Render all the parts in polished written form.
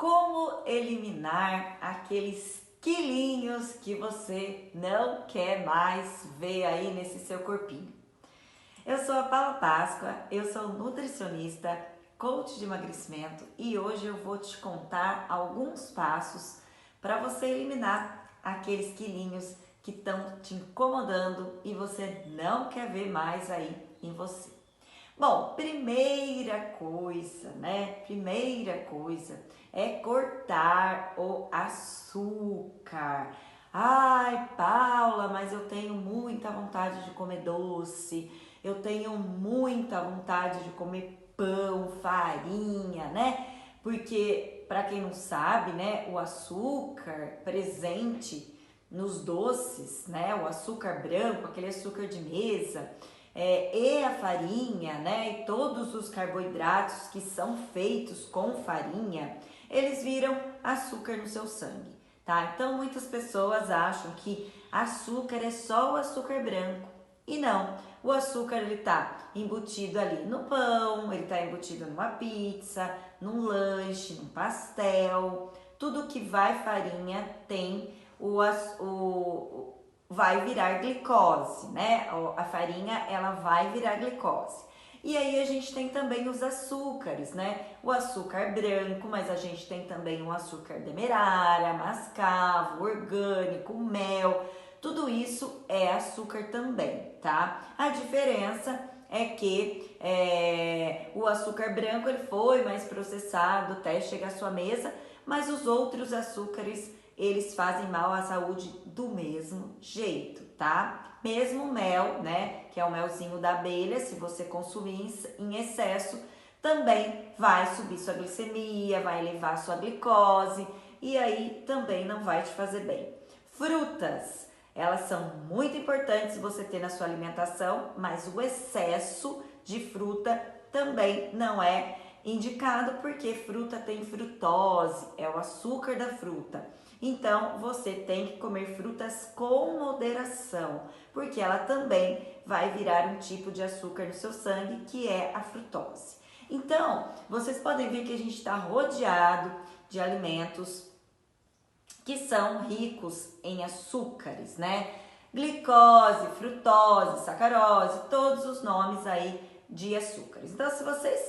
Como eliminar aqueles quilinhos que você não quer mais ver aí nesse seu corpinho? Eu sou a Paula Páscoa, eu sou nutricionista, coach de emagrecimento e hoje eu vou te contar alguns passos para você eliminar aqueles quilinhos que estão te incomodando e você não quer ver mais aí em você. Bom, primeira coisa é cortar o açúcar. Ai, Paula, mas eu tenho muita vontade de comer doce, eu tenho muita vontade de comer pão, farinha, né? Porque, para quem não sabe, né, o açúcar presente nos doces, né, o açúcar branco, aquele açúcar de mesa, e a farinha, né, e todos os carboidratos que são feitos com farinha, eles viram açúcar no seu sangue, tá? Então muitas pessoas acham que açúcar é só o açúcar branco e não. O açúcar ele tá embutido ali no pão, ele tá embutido numa pizza, num lanche, num pastel. Tudo que vai farinha tem vai virar glicose, né? A farinha ela vai virar glicose. E aí a gente tem também os açúcares, né? O açúcar branco, mas a gente tem também o açúcar demerara, mascavo, orgânico, mel. Tudo isso é açúcar também, tá? A diferença é que o açúcar branco ele foi mais processado até chegar à sua mesa, mas os outros açúcares eles fazem mal à saúde do mesmo jeito, tá? Mesmo o mel, né, que é o melzinho da abelha, se você consumir em excesso, também vai subir sua glicemia, vai elevar sua glicose e aí também não vai te fazer bem. Frutas, elas são muito importantes você ter na sua alimentação, mas o excesso de fruta também não é indicado porque fruta tem frutose, é o açúcar da fruta. Então, você tem que comer frutas com moderação, porque ela também vai virar um tipo de açúcar no seu sangue, que é a frutose. Então, vocês podem ver que a gente está rodeado de alimentos que são ricos em açúcares, né? Glicose, frutose, sacarose, todos os nomes aí de açúcares. Então, se vocês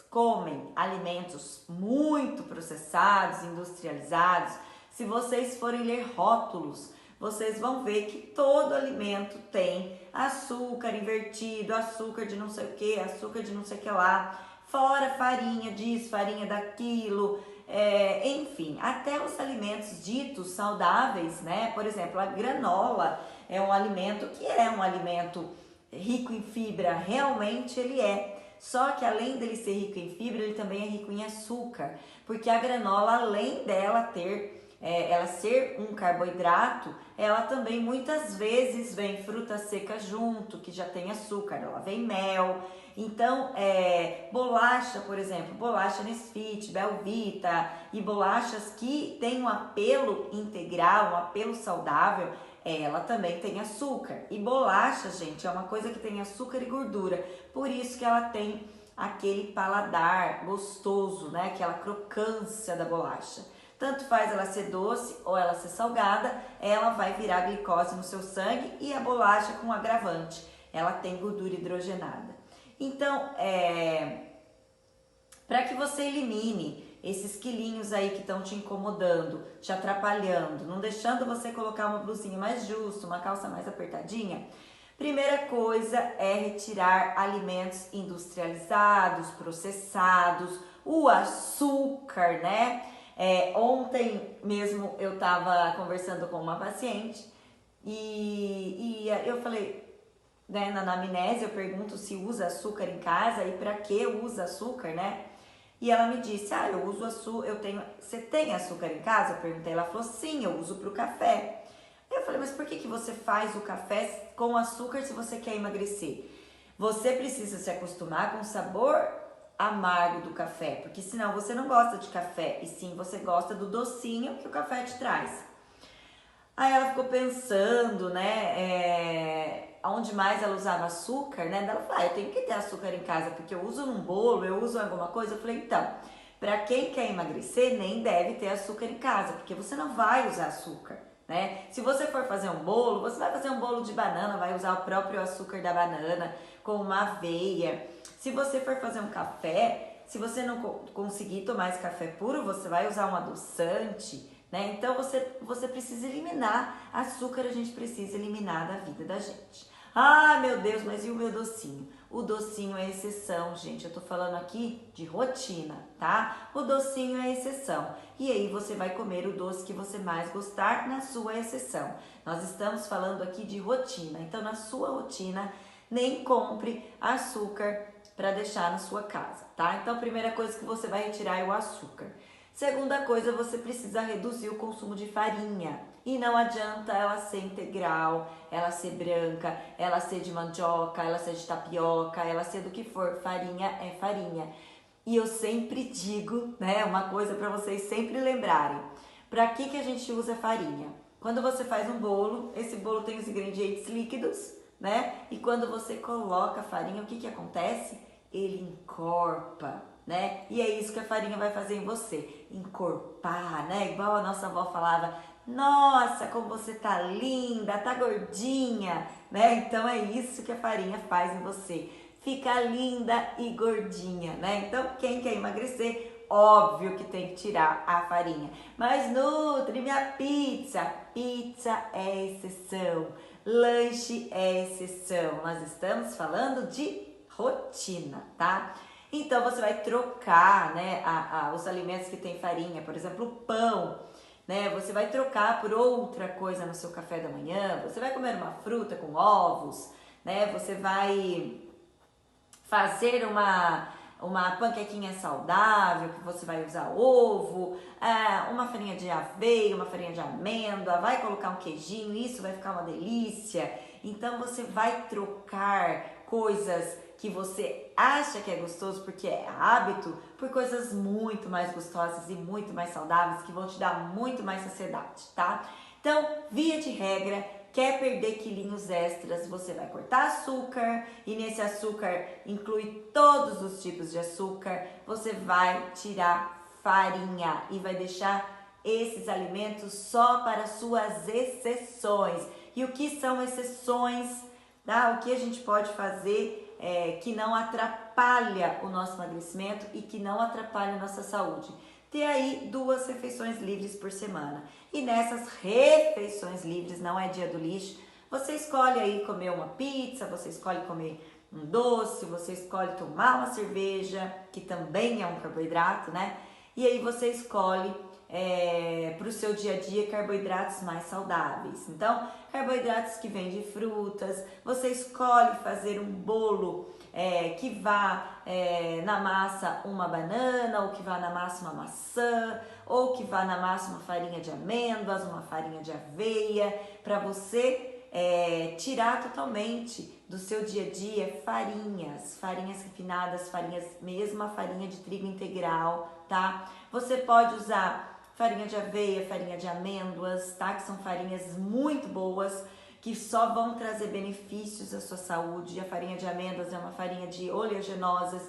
comem alimentos muito processados, industrializados, se vocês forem ler rótulos, vocês vão ver que todo alimento tem açúcar invertido, açúcar de não sei o que, açúcar de não sei o que lá, fora farinha disso, farinha daquilo, enfim, até os alimentos ditos saudáveis, né? Por exemplo, a granola é um alimento que é um alimento rico em fibra, realmente ele é. Só que além dele ser rico em fibra, ele também é rico em açúcar, porque a granola, além dela ela ser um carboidrato, ela também muitas vezes vem fruta seca junto, que já tem açúcar, ela vem mel. Então, bolacha, por exemplo, bolacha Nesfit, Belvita e bolachas que tem um apelo integral, um apelo saudável, ela também tem açúcar. E bolacha, gente, é uma coisa que tem açúcar e gordura, por isso que ela tem aquele paladar gostoso, né? Aquela crocância da bolacha. Tanto faz ela ser doce ou ela ser salgada, ela vai virar glicose no seu sangue e a bolacha com agravante, ela tem gordura hidrogenada. Então, para que você elimine esses quilinhos aí que estão te incomodando, te atrapalhando, não deixando você colocar uma blusinha mais justa, uma calça mais apertadinha, primeira coisa é retirar alimentos industrializados, processados, o açúcar, né? Ontem mesmo eu estava conversando com uma paciente e eu falei, né, na anamnese eu pergunto se usa açúcar em casa e para que usa açúcar, né? E ela me disse, eu uso açúcar, você tem açúcar em casa? Eu perguntei, ela falou, sim, eu uso para o café. Eu falei, mas por que você faz o café com açúcar se você quer emagrecer? Você precisa se acostumar com o sabor amargo do café, porque senão você não gosta de café, e sim você gosta do docinho que o café te traz. Aí ela ficou pensando, né, onde mais ela usava açúcar, né, ela falou, eu tenho que ter açúcar em casa, porque eu uso num bolo, eu uso em alguma coisa. Eu falei, então, Para quem quer emagrecer, nem deve ter açúcar em casa, porque você não vai usar açúcar, né? Se você for fazer um bolo, você vai fazer um bolo de banana, vai usar o próprio açúcar da banana com uma aveia. Se você for fazer um café, se você não conseguir tomar esse café puro, você vai usar um adoçante, né? Então você precisa eliminar açúcar, a gente precisa eliminar da vida da gente. Ah, meu Deus, mas e o meu docinho? O docinho é exceção, gente. Eu tô falando aqui de rotina, tá? O docinho é exceção. E aí você vai comer o doce que você mais gostar na sua exceção. Nós estamos falando aqui de rotina. Então, na sua rotina, nem compre açúcar para deixar na sua casa, tá? Então, a primeira coisa que você vai retirar é o açúcar. Segunda coisa, você precisa reduzir o consumo de farinha. E não adianta ela ser integral, ela ser branca, ela ser de mandioca, ela ser de tapioca, ela ser do que for. Farinha é farinha. E eu sempre digo, né, uma coisa para vocês sempre lembrarem. Para que a gente usa farinha? Quando você faz um bolo, esse bolo tem os ingredientes líquidos, né? E quando você coloca a farinha, o que acontece? Ele encorpa, né? E é isso que a farinha vai fazer em você, encorpar, né? Igual a nossa avó falava, nossa, como você tá linda, tá gordinha, né? Então é isso que a farinha faz em você, fica linda e gordinha, né? Então quem quer emagrecer, óbvio que tem que tirar a farinha. Mas Nutri, minha pizza é exceção, lanche é exceção. Nós estamos falando de rotina, tá? Então você vai trocar, né, os alimentos que tem farinha, por exemplo, o pão, né? Você vai trocar por outra coisa no seu café da manhã. Você vai comer uma fruta com ovos, né? Você vai fazer uma panquequinha saudável, que você vai usar ovo, uma farinha de aveia, uma farinha de amêndoa, vai colocar um queijinho, isso vai ficar uma delícia. Então você vai trocar coisas que você acha que é gostoso porque é hábito, por coisas muito mais gostosas e muito mais saudáveis que vão te dar muito mais saciedade, tá? Então, via de regra, quer perder quilinhos extras, você vai cortar açúcar e nesse açúcar inclui todos os tipos de açúcar, você vai tirar farinha e vai deixar esses alimentos só para suas exceções. E o que são exceções? Tá? O que a gente pode fazer que não atrapalha o nosso emagrecimento e que não atrapalha a nossa saúde? Ter aí 2 refeições livres por semana. E nessas refeições livres, não é dia do lixo, você escolhe aí comer uma pizza, você escolhe comer um doce, você escolhe tomar uma cerveja, que também é um carboidrato, né? E aí você escolhe para o seu dia a dia carboidratos mais saudáveis. Então, carboidratos que vêm de frutas, você escolhe fazer um bolo que vá na massa uma banana, ou que vá na massa uma maçã, ou que vá na massa uma farinha de amêndoas, uma farinha de aveia, para você tirar totalmente do seu dia a dia farinhas refinadas, mesmo a farinha de trigo integral, tá? Você pode usar farinha de aveia, farinha de amêndoas, tá? Que são farinhas muito boas, que só vão trazer benefícios à sua saúde. A farinha de amêndoas é uma farinha de oleaginosas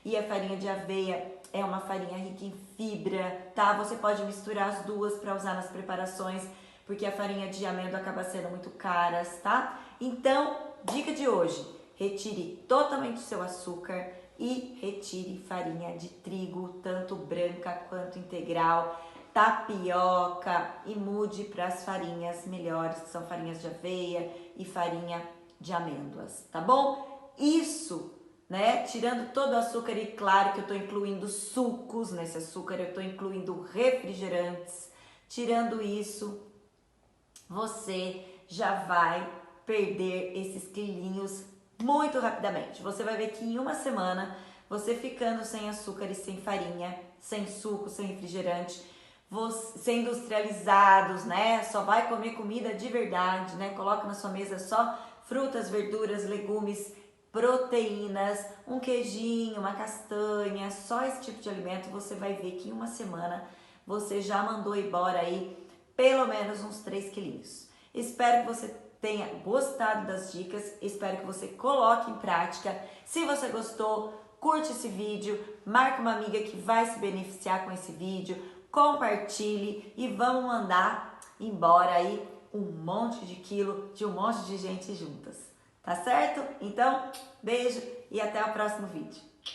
e a farinha de aveia é uma farinha rica em fibra, tá? Você pode misturar as duas para usar nas preparações, porque a farinha de amêndoa acaba sendo muito caras, tá? Então, dica de hoje, retire totalmente o seu açúcar e retire farinha de trigo, tanto branca quanto integral, tapioca, e mude para as farinhas melhores, que são farinhas de aveia e farinha de amêndoas, tá bom? Isso, né? Tirando todo o açúcar, e claro que eu tô incluindo sucos nesse açúcar, eu tô incluindo refrigerantes. Tirando isso, você já vai perder esses quilinhos muito rapidamente. Você vai ver que em uma semana, você ficando sem açúcar e sem farinha, sem suco, sem refrigerante, sem industrializados, né? Só vai comer comida de verdade, né? Coloca na sua mesa só frutas, verduras, legumes, proteínas, um queijinho, uma castanha, só esse tipo de alimento. Você vai ver que em uma semana você já mandou embora aí pelo menos uns 3 quilinhos. Espero que você tenha gostado das dicas, espero que você coloque em prática. Se você gostou, curte esse vídeo, marca uma amiga que vai se beneficiar com esse vídeo, compartilhe e vamos mandar embora aí um monte de quilo de um monte de gente juntas. Tá certo? Então, beijo e até o próximo vídeo.